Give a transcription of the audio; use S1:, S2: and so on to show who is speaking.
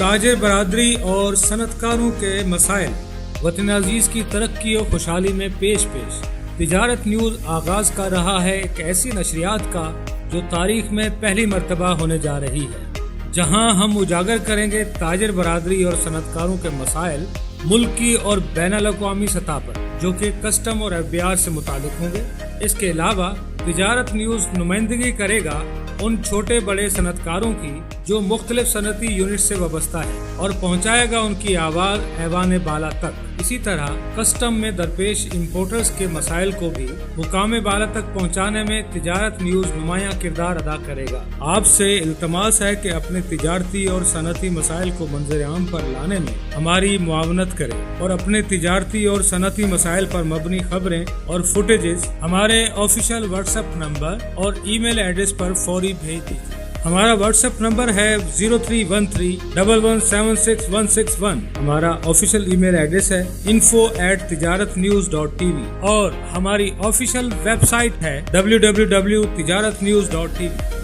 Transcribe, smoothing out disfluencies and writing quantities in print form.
S1: تاجر برادری اور صنعتکاروں کے مسائل وطن عزیز کی ترقی و خوشحالی میں پیش تجارت نیوز آغاز کر رہا ہے ایک ایسی نشریات کا جو تاریخ میں پہلی مرتبہ ہونے جا رہی ہے، جہاں ہم اجاگر کریں گے تاجر برادری اور صنعتکاروں کے مسائل ملکی اور بین الاقوامی سطح پر، جو کہ کسٹم اور FBI سے متعلق ہوں گے۔ اس کے علاوہ تجارت نیوز نمائندگی کرے گا ان چھوٹے بڑے صنعتکاروں کی جو مختلف صنعتی یونٹ سے وابستہ ہے اور پہنچائے گا ان کی آواز ایوان بالا تک۔ اسی طرح کسٹم میں درپیش امپورٹرز کے مسائل کو بھی مقام بالا تک پہنچانے میں تجارت نیوز نمایاں کردار ادا کرے گا۔ آپ سے التماس ہے کہ اپنے تجارتی اور صنعتی مسائل کو منظر عام پر لانے میں ہماری معاونت کریں اور اپنے تجارتی اور صنعتی مسائل پر مبنی خبریں اور فوٹیجز ہمارے آفیشیل واٹس ایپ نمبر اور ای میل ایڈریس پر فوری بھیج دیجیے۔ ہمارا واٹس ایپ نمبر ہے 031311766161۔ ہمارا آفیشیل ای میل ایڈریس ہے info@tijaratnews.tv اور ہماری آفیشیل ویب سائٹ ہے www.tijaratnews.tv۔